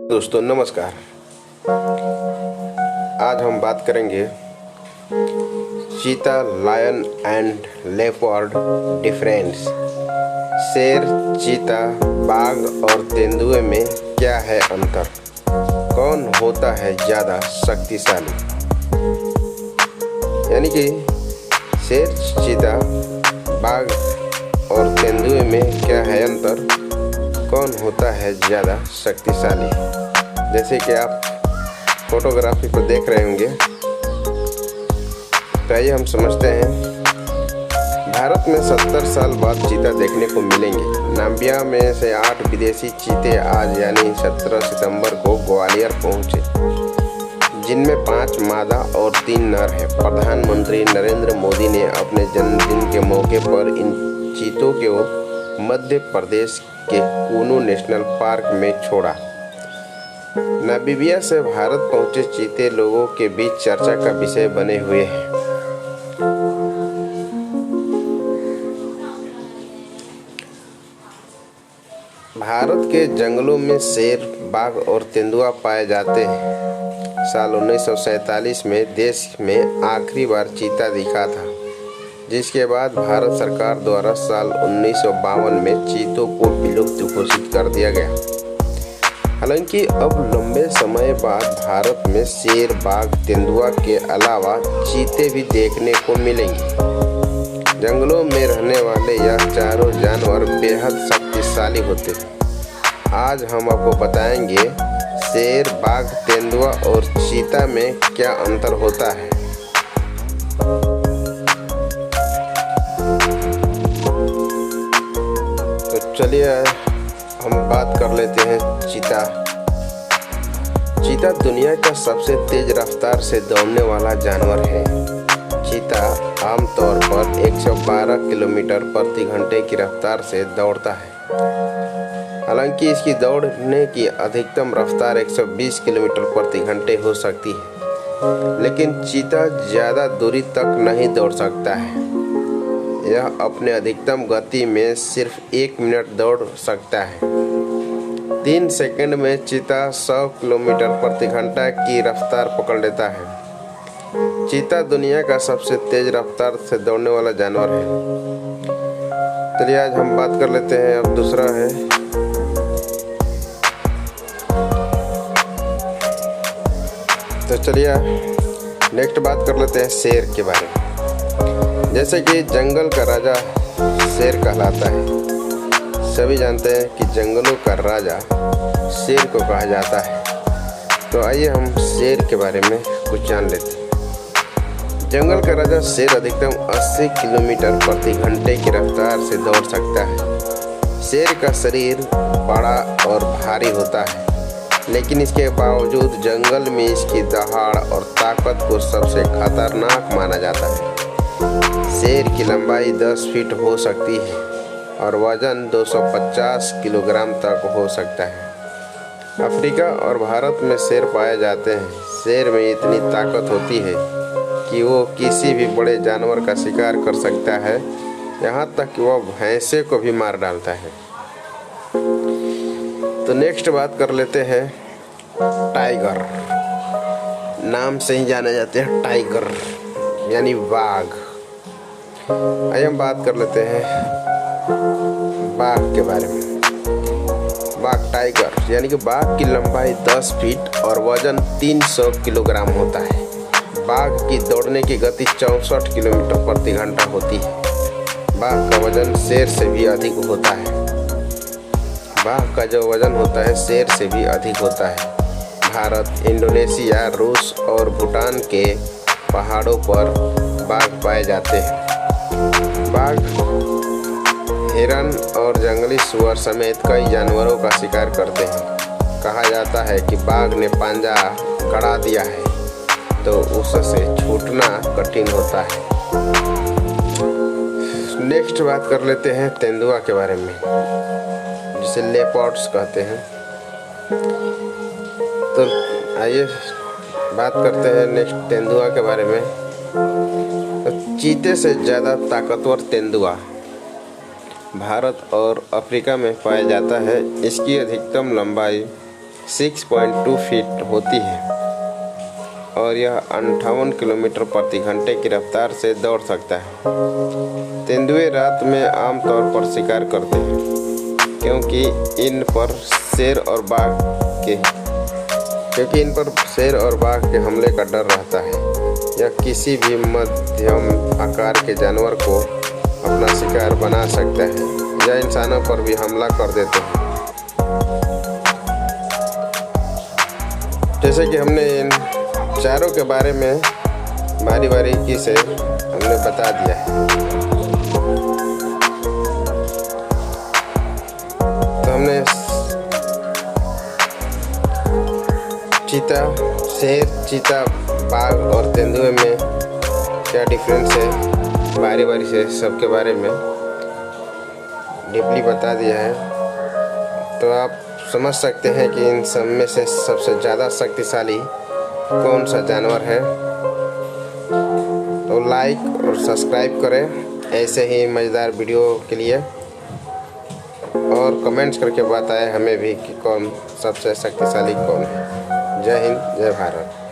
दोस्तों नमस्कार। आज हम बात करेंगे चीता, लायन एंड लेपर्ड डिफरेंस। शेर, चीता, बाघ और तेंदुए में क्या है अंतर? कौन होता है ज़्यादा शक्तिशाली? यानी कि शेर, चीता, बाघ और तेंदुए में क्या है अंतर? कौन होता है ज़्यादा शक्तिशाली? जैसे कि आप फोटोग्राफी को देख रहे होंगे, तो आइए हम समझते हैं। भारत में 70 साल बाद चीता देखने को मिलेंगे। नामिबिया में से 8 विदेशी चीते आज यानी 17 सितंबर को ग्वालियर पहुंचे, जिनमें 5 मादा और 3 नर हैं। प्रधानमंत्री नरेंद्र मोदी ने अपने जन्मदिन के मौके पर इन चीतों को मध्य प्रदेश के कूनू नेशनल पार्क में छोड़ा। नामीबिया से भारत पहुंचे चीते लोगों के बीच चर्चा का विषय बने हुए हैं। भारत के जंगलों में शेर, बाघ और तेंदुआ पाए जाते हैं। साल 1947 में देश में आखिरी बार चीता दिखा था, जिसके बाद भारत सरकार द्वारा साल 1952 में चीतों को विलुप्त घोषित कर दिया गया। हालांकि अब लंबे समय बाद भारत में शेर, बाघ, तेंदुआ के अलावा चीते भी देखने को मिलेंगे। जंगलों में रहने वाले यह चारों जानवर बेहद शक्तिशाली होते हैं। आज हम आपको बताएंगे शेर, बाघ, तेंदुआ और चीता में क्या अंतर होता है। तो चलिए हम बात कर लेते हैं चीता। चीता दुनिया का सबसे तेज रफ्तार से दौड़ने वाला जानवर है। चीता आमतौर पर 112 किलोमीटर प्रति घंटे की रफ्तार से दौड़ता है। हालांकि इसकी दौड़ने की अधिकतम रफ्तार 120 किलोमीटर प्रति घंटे हो सकती है, लेकिन चीता ज़्यादा दूरी तक नहीं दौड़ सकता है। यह अपने अधिकतम गति में सिर्फ 1 मिनट दौड़ सकता है। 3 सेकंड में चीता 100 किलोमीटर प्रति घंटा की रफ्तार पकड़ लेता है। चीता दुनिया का सबसे तेज रफ्तार से दौड़ने वाला जानवर है। चलिए आज हम बात कर लेते हैं। अब दूसरा है तो चलिए नेक्स्ट बात कर लेते हैं शेर के बारे में। जैसे कि जंगल का राजा शेर कहलाता है। सभी जानते हैं कि जंगलों का राजा शेर को कहा जाता है। तो आइए हम शेर के बारे में कुछ जान लेते हैं। जंगल का राजा शेर अधिकतम 80 किलोमीटर प्रति घंटे की रफ्तार से दौड़ सकता है। शेर का शरीर बड़ा और भारी होता है, लेकिन इसके बावजूद जंगल में इसकी दहाड़ और ताकत को सबसे खतरनाक माना जाता है। शेर की लंबाई 10 फीट हो सकती है और वजन 250 किलोग्राम तक हो सकता है। अफ्रीका और भारत में शेर पाए जाते हैं। शेर में इतनी ताकत होती है कि वो किसी भी बड़े जानवर का शिकार कर सकता है, यहाँ तक कि वह भैंसे को भी मार डालता है। तो नेक्स्ट बात कर लेते हैं टाइगर। नाम से ही जाने जाते हैं टाइगर यानी बाघ। आइए हम बात कर लेते हैं बाघ के बारे में। बाघ टाइगर यानी कि बाघ की लंबाई 10 फीट और वजन 300 किलोग्राम होता है। बाघ की दौड़ने की गति 64 किलोमीटर प्रति घंटा होती है। बाघ का वजन शेर से भी अधिक होता है। बाघ का जो वजन होता है शेर से भी अधिक होता है। भारत, इंडोनेशिया, रूस और भूटान के पहाड़ों पर बाघ पाए जाते हैं। बाघ हिरन और जंगली सुअर समेत कई जानवरों का शिकार करते हैं। कहा जाता है कि बाघ ने पंजा गड़ा दिया है तो उससे छूटना कठिन होता है। नेक्स्ट बात कर लेते हैं तेंदुआ के बारे में, जिसे लेपर्ड्स कहते हैं। तो आइए बात करते हैं नेक्स्ट तेंदुआ के बारे में। तो चीते से ज़्यादा ताकतवर तेंदुआ भारत और अफ्रीका में पाया जाता है। इसकी अधिकतम लंबाई 6.2 फीट होती है और यह 58 किलोमीटर प्रति घंटे की रफ्तार से दौड़ सकता है। तेंदुए रात में आमतौर पर शिकार करते हैं क्योंकि इन पर शेर और बाघ के हमले का डर रहता है। यह किसी भी मध्यम आकार के जानवर को अपना शिकार बना सकता है या इंसानों पर भी हमला कर देते हैं। जैसे कि हमने इन चारों के बारे में बारी से हमने बता दिया है। तो हमने चीता, बाघ और तेंदुए में क्या डिफरेंस है बारी से सबके बारे में डीपली बता दिया है। तो आप समझ सकते हैं कि इन सब में से सबसे ज़्यादा शक्तिशाली कौन सा जानवर है। तो लाइक और सब्सक्राइब करें ऐसे ही मज़ेदार वीडियो के लिए, और कमेंट्स करके बताएं हमें भी कि कौन सबसे शक्तिशाली कौन है। जय हिंद, जय भारत।